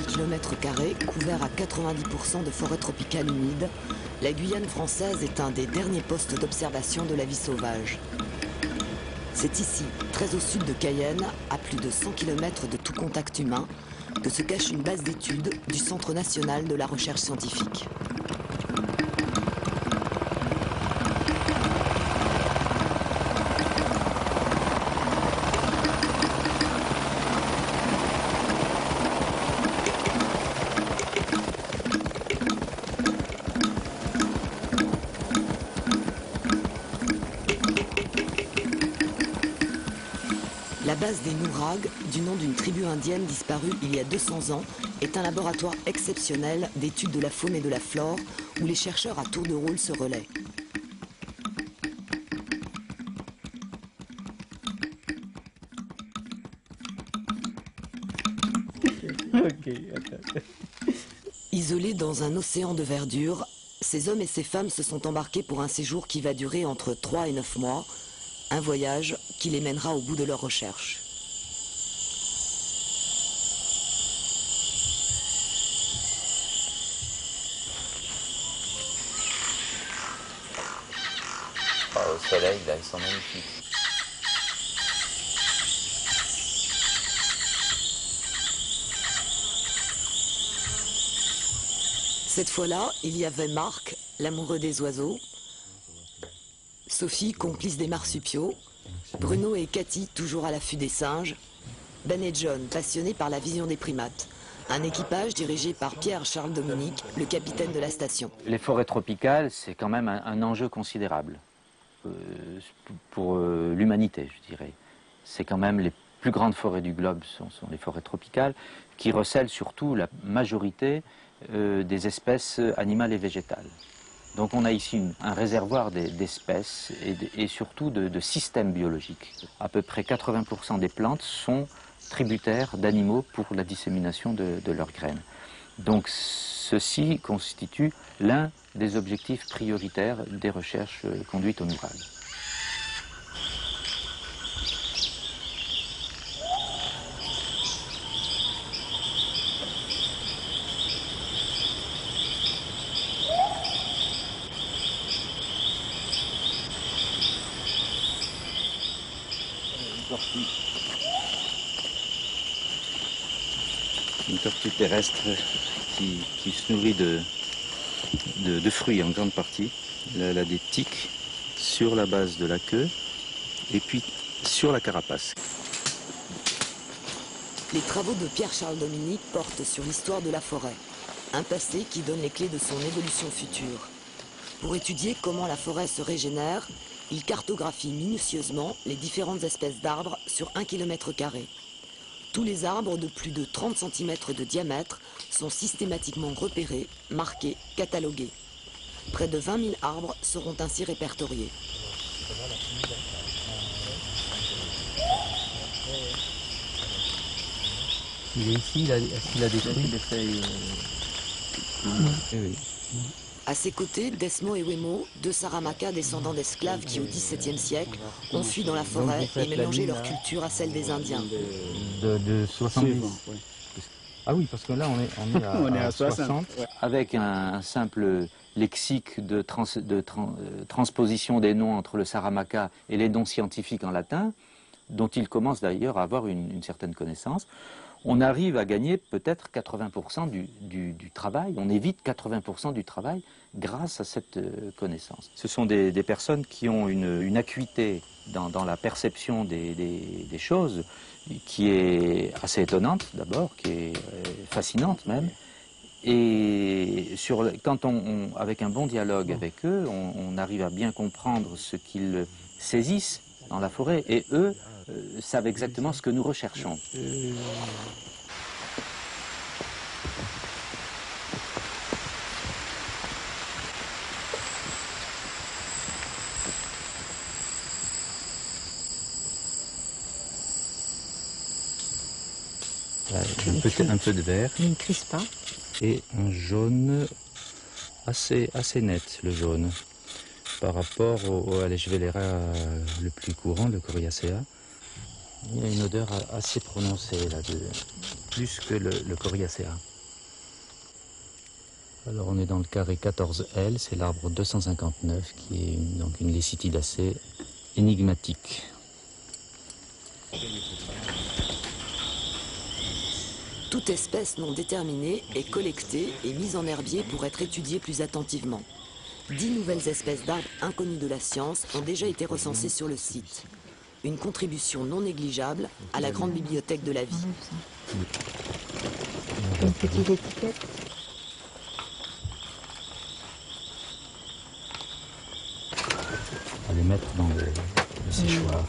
km², couvert à 90% de forêt tropicale humide, la Guyane française est un des derniers postes d'observation de la vie sauvage. C'est ici, très au sud de Cayenne, à plus de 100 km de tout contact humain, que se cache une base d'études du Centre national de la recherche scientifique. La base des Nourags, du nom d'une tribu indienne disparue il y a 200 ans, est un laboratoire exceptionnel d'études de la faune et de la flore où les chercheurs à tour de rôle se relaient. Isolés dans un océan de verdure, ces hommes et ces femmes se sont embarqués pour un séjour qui va durer entre 3 et 9 mois, un voyage qui les mènera au bout de leurs recherches. Au soleil, là, ils sont magnifiques. Cette fois-là, il y avait Marc, l'amoureux des oiseaux, Sophie, complice des marsupiaux, Bruno et Cathy, toujours à l'affût des singes, Ben et John, passionnés par la vision des primates. Un équipage dirigé par Pierre-Charles Dominique, le capitaine de la station. Les forêts tropicales, c'est quand même un enjeu considérable pour l'humanité, je dirais. C'est quand même les plus grandes forêts du globe sont les forêts tropicales, qui recèlent surtout la majorité des espèces animales et végétales. Donc on a ici un réservoir d'espèces et surtout de systèmes biologiques. À peu près 80% des plantes sont tributaires d'animaux pour la dissémination de leurs graines. Donc ceci constitue l'un des objectifs prioritaires des recherches conduites au Nourag. Une tortue terrestre qui se nourrit de fruits en grande partie. Elle a des tiques sur la base de la queue et puis sur la carapace. Les travaux de Pierre-Charles Dominique portent sur l'histoire de la forêt, un passé qui donne les clés de son évolution future. Pour étudier comment la forêt se régénère, il cartographie minutieusement les différentes espèces d'arbres sur 1 km². Tous les arbres de plus de 30 cm de diamètre sont systématiquement repérés, marqués, catalogués. Près de 20 000 arbres seront ainsi répertoriés. Il est ici, est-ce qu'il a détruit des feuilles oui. À ses côtés, Desmo et Wemo, deux Saramacas descendants d'esclaves qui, au XVIIe siècle, ont fui dans la forêt et mélangé leur culture à celle des Indiens. De 70. Ah oui, parce que là, on est à 60. Avec un simple lexique de transposition des noms entre le Saramacca et les noms scientifiques en latin, dont il commence d'ailleurs à avoir une certaine connaissance, on arrive à gagner peut-être 80% du travail, on évite 80% du travail grâce à cette connaissance. Ce sont des personnes qui ont une acuité dans la perception des choses qui est assez étonnante d'abord, qui est fascinante même. Et avec un bon dialogue avec eux, on arrive à bien comprendre ce qu'ils saisissent dans la forêt et eux savent exactement ce que nous recherchons. Un peu de vert. Une crispin. Et un jaune assez net, le jaune. Par rapport au Aleschvelera le plus courant, le Coriacea. Il y a une odeur assez prononcée là, plus que le Coriacea. Alors on est dans le carré 14L, c'est l'arbre 259 qui est donc une Lécitidacée énigmatique. Toute espèce non déterminée est collectée et mise en herbier pour être étudiée plus attentivement. 10 nouvelles espèces d'arbres inconnues de la science ont déjà été recensées sur le site. Une contribution non négligeable à la grande bibliothèque de la vie. Une petite étiquette. On va les mettre dans le séchoir.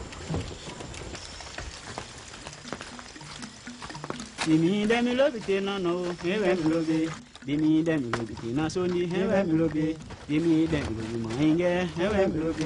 Dimi demi lobite nono, hewe milobe. Dimi demi lobite nasoni, hewe milobe. Dimi demi lobi mainge, hewe milobe.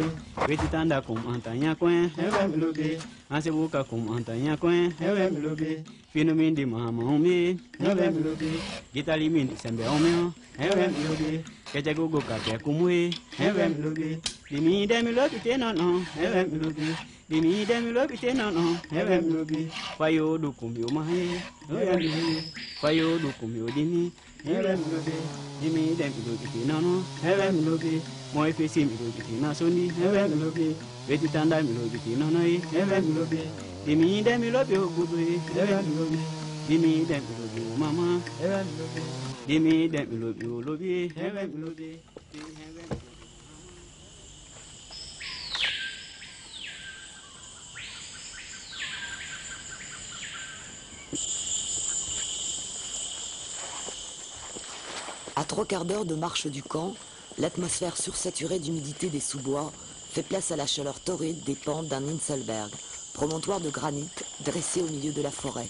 Wetitanda kum antanya kwen, hewe milobe. Ansebuka kum antanya kwen, hewe milobe. Finumindi mama umi, hewe milobe. Gitali mindi sembe omeo, hewe milobe. Kejagogo kake kumwe, hewe milobe. Dimi demi lobite nono, hewe milobe. Dimi demi lobite nono, hewe milobe. Fayo dukumbi umahe, hewe milobe. Fayo dukumbi udimi, hewe milobe. Dimi demi lobite nono, hewe milobe. Moi fesi milobite nasoni, hewe milobe. Wetitanda milobite nono, hewe milobe. Dimi demi lobi ogube, hewe milobe. Dimi demi lobi umama, hewe milobe. Dimi demi lobi olobi, hewe milobe. À 3 quarts d'heure de marche du camp, l'atmosphère sursaturée d'humidité des sous-bois fait place à la chaleur torride des pentes d'un Inselberg, promontoire de granit dressé au milieu de la forêt.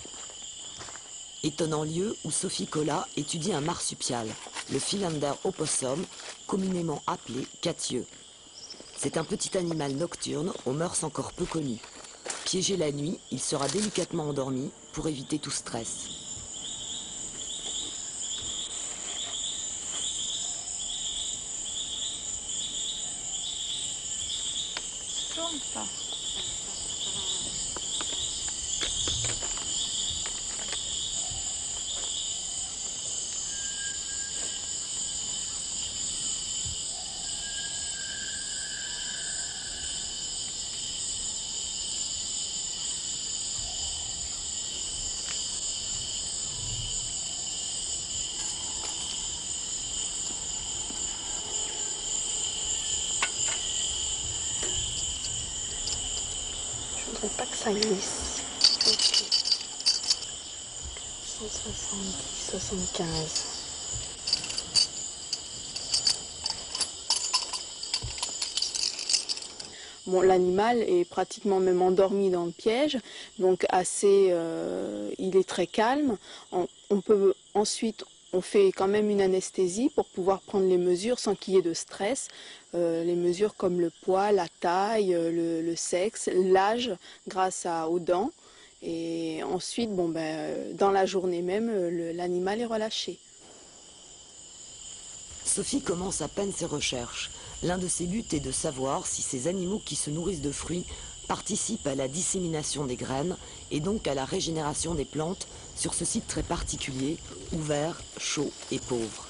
Étonnant lieu où Sophie Collat étudie un marsupial, le Philander opossum, communément appelé cattieux. C'est un petit animal nocturne aux mœurs encore peu connues. Piégé la nuit, il sera délicatement endormi pour éviter tout stress. Je voudrais pas que ça glisse. Ok. 170, 75. Bon, l'animal est pratiquement même endormi dans le piège, donc il est très calme. On peut ensuite, on fait quand même une anesthésie pour pouvoir prendre les mesures sans qu'il y ait de stress. Les mesures comme le poids, la taille, le sexe, l'âge grâce aux dents. Et ensuite, dans la journée même, l'animal est relâché. Sophie commence à peine ses recherches. L'un de ses buts est de savoir si ces animaux qui se nourrissent de fruits participent à la dissémination des graines et donc à la régénération des plantes sur ce site très particulier, ouvert, chaud et pauvre.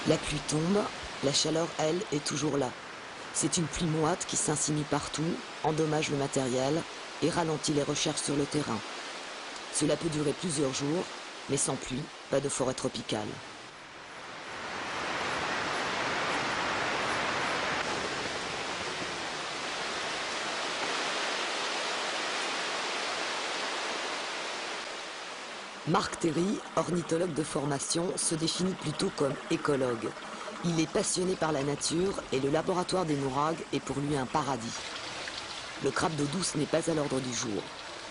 La pluie tombe, la chaleur, elle, est toujours là. C'est une pluie moite qui s'insinue partout, endommage le matériel et ralentit les recherches sur le terrain. Cela peut durer plusieurs jours, mais sans pluie, pas de forêt tropicale. Marc Terry, ornithologue de formation, se définit plutôt comme écologue. Il est passionné par la nature et le laboratoire des Nouragues est pour lui un paradis. Le crabe d'eau douce n'est pas à l'ordre du jour.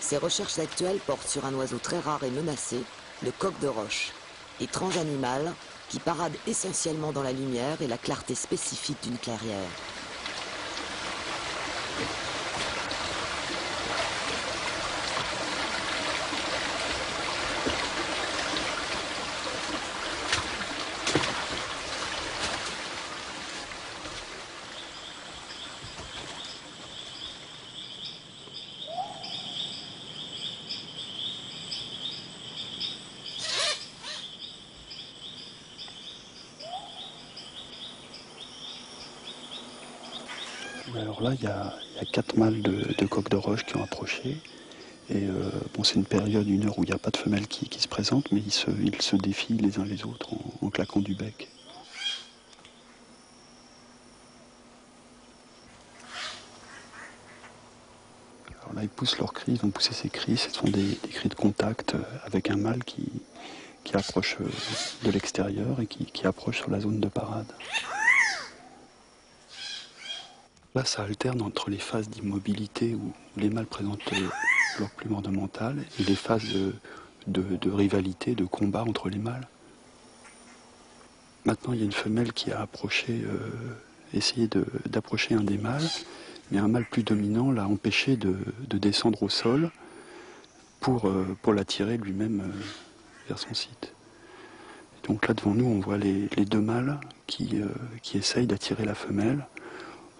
Ses recherches actuelles portent sur un oiseau très rare et menacé, le coq de roche. Étrange animal qui parade essentiellement dans la lumière et la clarté spécifique d'une clairière. Alors là, il y a 4 mâles de coqs de roche qui ont approché. Et bon, c'est une période, 1 heure, où il n'y a pas de femelles qui se présentent, mais ils se défient les uns les autres en claquant du bec. Alors là, ils poussent leurs cris, ils vont pousser ces cris. Ce sont des cris de contact avec un mâle qui approche de l'extérieur et qui approche sur la zone de parade. Là, ça alterne entre les phases d'immobilité où les mâles présentent leur plume ornementale et les phases de rivalité, de combat entre les mâles. Maintenant, il y a une femelle qui a approché, essayé d'approcher un des mâles, mais un mâle plus dominant l'a empêché de descendre au sol pour l'attirer lui-même vers son site. Et donc là, devant nous, on voit les 2 mâles qui essayent d'attirer la femelle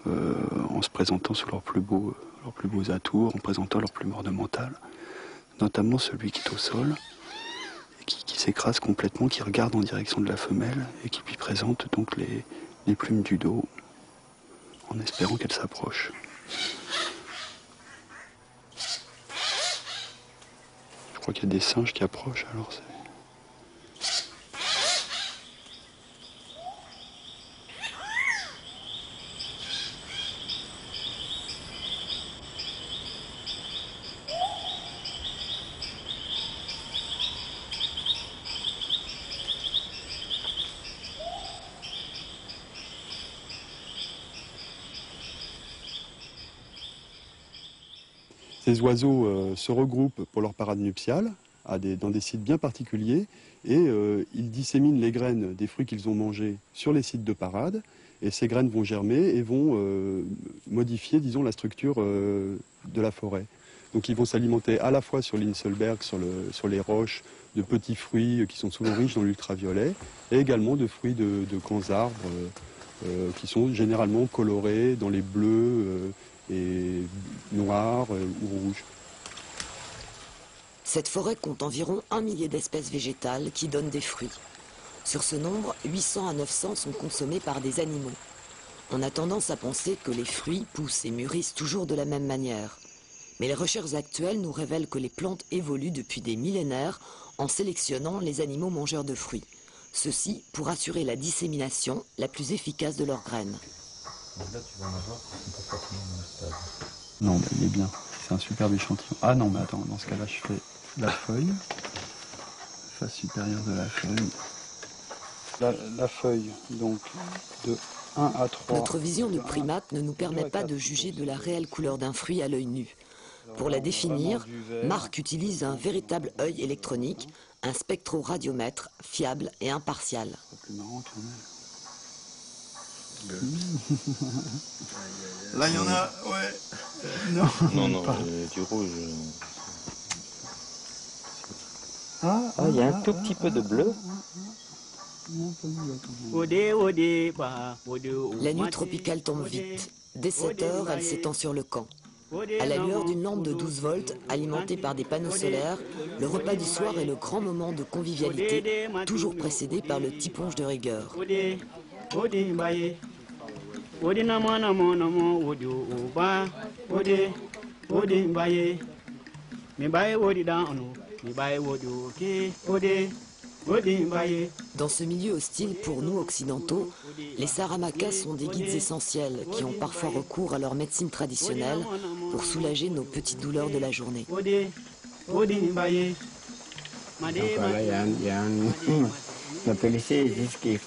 en se présentant sous leurs plus beaux atours, en présentant leur plume ornementale, notamment celui qui est au sol, et qui s'écrase complètement, qui regarde en direction de la femelle, et qui lui présente donc les plumes du dos, en espérant qu'elle s'approche. Je crois qu'il y a des singes qui approchent, alors c'est... Ces oiseaux se regroupent pour leur parade nuptiale dans des sites bien particuliers et ils disséminent les graines des fruits qu'ils ont mangés sur les sites de parade et ces graines vont germer et vont modifier, disons, la structure de la forêt. Donc ils vont s'alimenter à la fois sur l'Inselberg, sur les roches, de petits fruits qui sont souvent riches dans l'ultraviolet et également de fruits de grands arbres qui sont généralement colorés dans les bleus et noirs ou rouges. Cette forêt compte environ 1 millier d'espèces végétales qui donnent des fruits. Sur ce nombre, 800 à 900 sont consommés par des animaux. On a tendance à penser que les fruits poussent et mûrissent toujours de la même manière. Mais les recherches actuelles nous révèlent que les plantes évoluent depuis des millénaires en sélectionnant les animaux mangeurs de fruits. Ceci pour assurer la dissémination la plus efficace de leurs graines. Là, tu vas en avoir qui sont pas forcément dans le stade. Non, bah, il est bien. C'est un superbe échantillon. Ah non, mais attends, dans ce cas-là, je fais la feuille. Face supérieure de la feuille. La feuille, donc, de 1 à 3. Notre vision de primate ne nous permet pas de juger de la réelle couleur d'un fruit à l'œil nu. Pour la définir, Marc utilise un véritable œil électronique, un spectroradiomètre fiable et impartial. C'est plus marrant quand même. Là, il y en a, ouais. Non, du rouge. Il y a un tout petit peu de bleu. La nuit tropicale tombe vite. Dès 7 heures, elle s'étend sur le camp. À la lueur d'une lampe de 12 volts, alimentée par des panneaux solaires, le repas du soir est le grand moment de convivialité, toujours précédé par le tiponge de rigueur. Dans ce milieu hostile pour nous occidentaux, les Saramacas sont des guides essentiels qui ont parfois recours à leur médecine traditionnelle pour soulager nos petites douleurs de la journée. Donc là, il y a un policier qui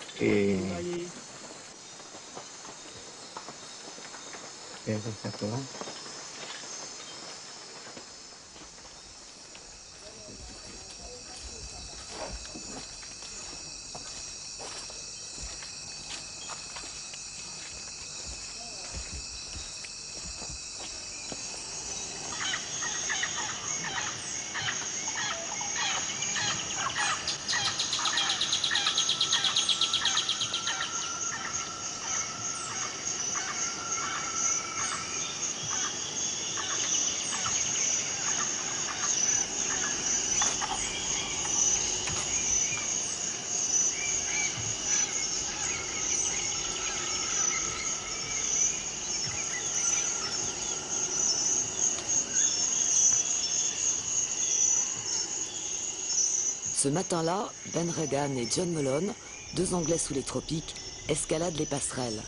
Ce matin-là, Ben Regan et John Mullen, 2 Anglais sous les tropiques, escaladent les passerelles.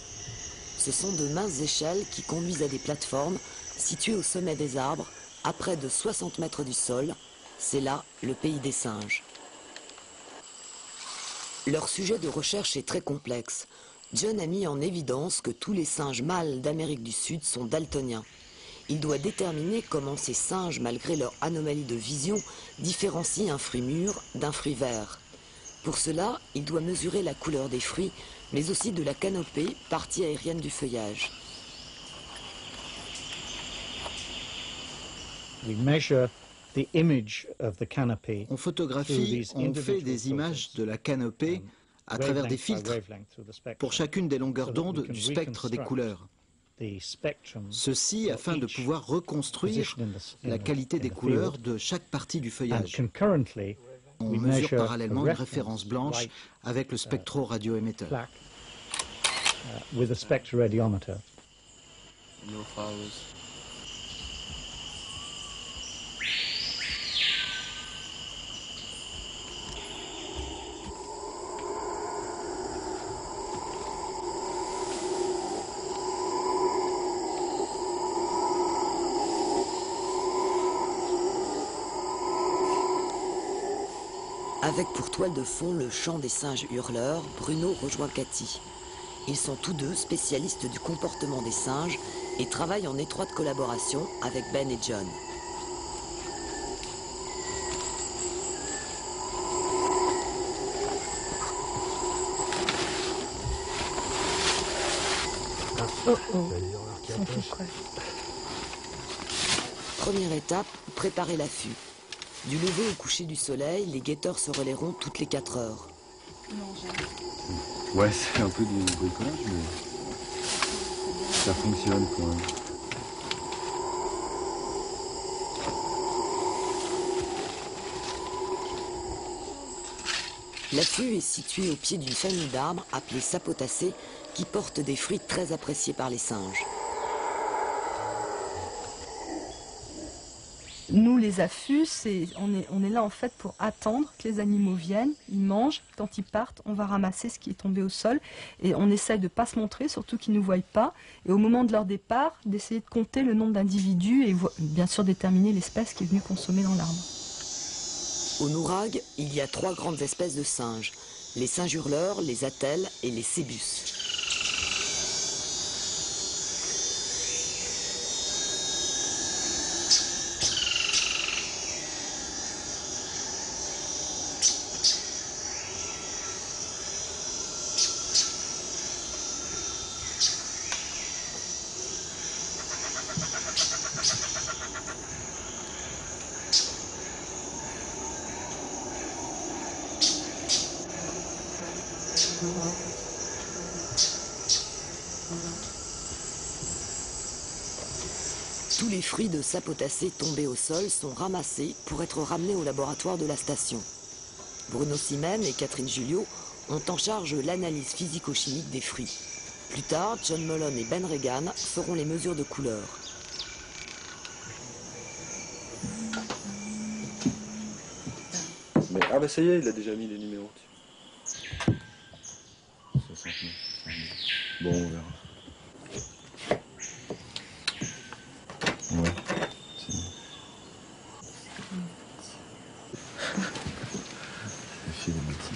Ce sont de minces échelles qui conduisent à des plateformes situées au sommet des arbres, à près de 60 mètres du sol. C'est là le pays des singes. Leur sujet de recherche est très complexe. John a mis en évidence que tous les singes mâles d'Amérique du Sud sont daltoniens. Il doit déterminer comment ces singes, malgré leur anomalie de vision, différencient un fruit mûr d'un fruit vert. Pour cela, il doit mesurer la couleur des fruits, mais aussi de la canopée, partie aérienne du feuillage. On photographie, on fait des images de la canopée à travers des filtres pour chacune des longueurs d'onde du spectre des couleurs. Ceci afin de pouvoir reconstruire la qualité des couleurs de chaque partie du feuillage. On mesure parallèlement une référence blanche avec le spectro-radioémetteur. Avec pour toile de fond le chant des singes hurleurs, Bruno rejoint Cathy. Ils sont tous deux spécialistes du comportement des singes et travaillent en étroite collaboration avec Ben et John. Ils sont tout prêts. Première étape, préparer l'affût. Du lever au coucher du soleil, les guetteurs se relaieront toutes les 4 heures. Ouais, c'est un peu du bricolage, mais ça fonctionne quand même. L'affût est situé au pied d'une famille d'arbres appelée sapotacées qui porte des fruits très appréciés par les singes. Nous, les affûts, on est là en fait pour attendre que les animaux viennent, ils mangent, quand ils partent, on va ramasser ce qui est tombé au sol et on essaye de ne pas se montrer, surtout qu'ils ne nous voient pas. Et au moment de leur départ, d'essayer de compter le nombre d'individus et bien sûr déterminer l'espèce qui est venue consommer dans l'arbre. Au Nourag, il y a 3 grandes espèces de singes, les singes hurleurs, les attelles et les cébus. Tous les fruits de sapotacées tombés au sol sont ramassés pour être ramenés au laboratoire de la station. Bruno Simen et Catherine Julliot ont en charge l'analyse physico-chimique des fruits. Plus tard, John Mullen et Ben Regan feront les mesures de couleur. Mais, ah bah ça y est, il a déjà mis les numéros. 69. Bon, on verra. Ouais, c'est bon. Le fil est petit.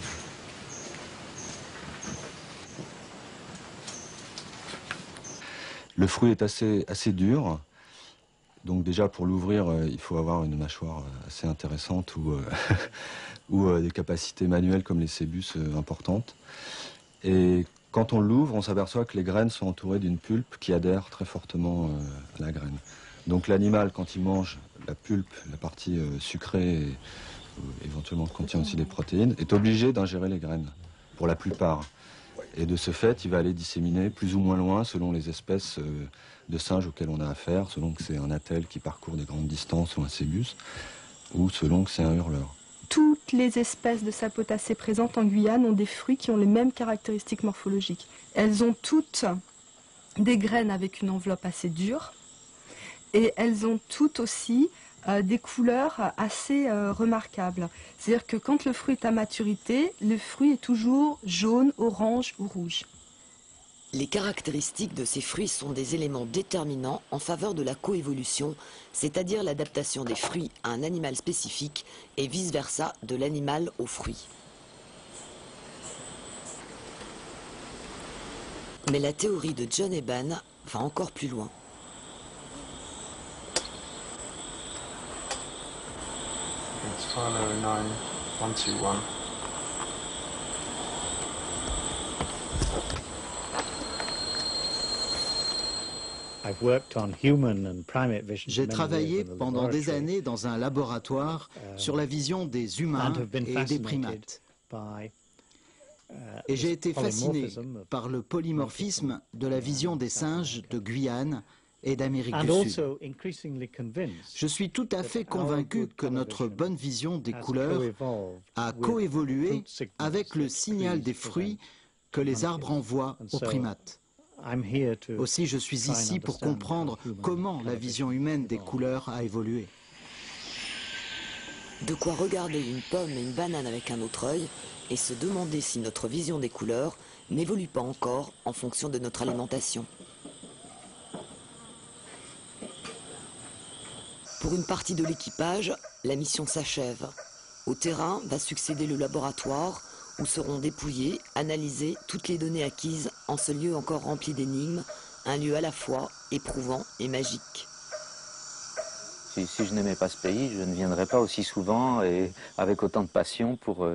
Le fruit est assez dur. Donc déjà pour l'ouvrir, il faut avoir une mâchoire assez intéressante ou des capacités manuelles comme les cébus importantes. Et quand on l'ouvre, on s'aperçoit que les graines sont entourées d'une pulpe qui adhère très fortement à la graine. Donc l'animal, quand il mange la pulpe, la partie sucrée, et, éventuellement contient aussi des protéines, est obligé d'ingérer les graines, pour la plupart. Et de ce fait, il va aller disséminer plus ou moins loin selon les espèces de singes auxquelles on a affaire, selon que c'est un attelle qui parcourt des grandes distances ou un cébus, ou selon que c'est un hurleur. Toutes les espèces de sapotacées présentes en Guyane ont des fruits qui ont les mêmes caractéristiques morphologiques. Elles ont toutes des graines avec une enveloppe assez dure et elles ont toutes aussi des couleurs assez remarquables. C'est-à-dire que quand le fruit est à maturité, le fruit est toujours jaune, orange ou rouge. Les caractéristiques de ces fruits sont des éléments déterminants en faveur de la coévolution, c'est-à-dire l'adaptation des fruits à un animal spécifique et vice-versa de l'animal aux fruits. Mais la théorie de John Eban va encore plus loin. It's 509-121. J'ai travaillé pendant des années dans un laboratoire sur la vision des humains et des primates. Et j'ai été fasciné par le polymorphisme de la vision des singes de Guyane et d'Amérique du Sud. Je suis tout à fait convaincu que notre bonne vision des couleurs a coévolué avec le signal des fruits que les arbres envoient aux primates. Aussi, je suis ici pour comprendre comment la vision humaine des couleurs a évolué. De quoi regarder une pomme et une banane avec un autre œil et se demander si notre vision des couleurs n'évolue pas encore en fonction de notre alimentation. Pour une partie de l'équipage, la mission s'achève. Au terrain va succéder le laboratoire où seront dépouillées, analysées toutes les données acquises en ce lieu encore rempli d'énigmes, un lieu à la fois éprouvant et magique. Si je n'aimais pas ce pays, je ne viendrais pas aussi souvent et avec autant de passion pour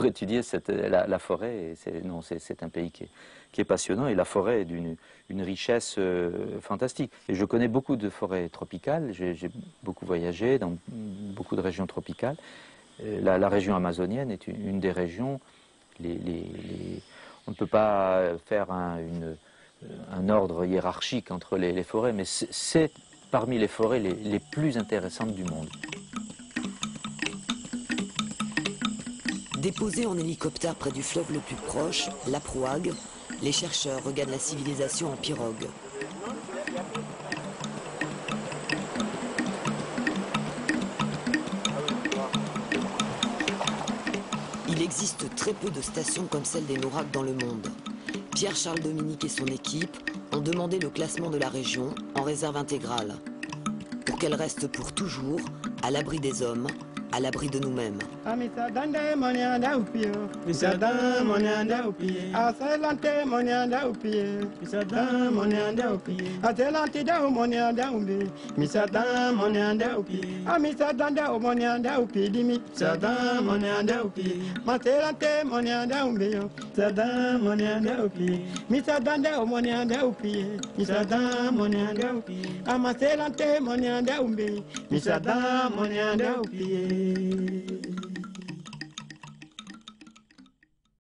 étudier la forêt. C'est un pays qui est passionnant et la forêt est d'une richesse fantastique. Et je connais beaucoup de forêts tropicales, j'ai beaucoup voyagé dans beaucoup de régions tropicales. La région amazonienne est une des régions, on ne peut pas faire un ordre hiérarchique entre les forêts, mais c'est parmi les forêts les plus intéressantes du monde. Déposés en hélicoptère près du fleuve le plus proche, la Prouague, les chercheurs regardent la civilisation en pirogue. Il existe très peu de stations comme celle des Nouraques dans le monde. Pierre-Charles Dominique et son équipe ont demandé le classement de la région en réserve intégrale, pour qu'elle reste pour toujours à l'abri des hommes, à l'abri de nous-mêmes.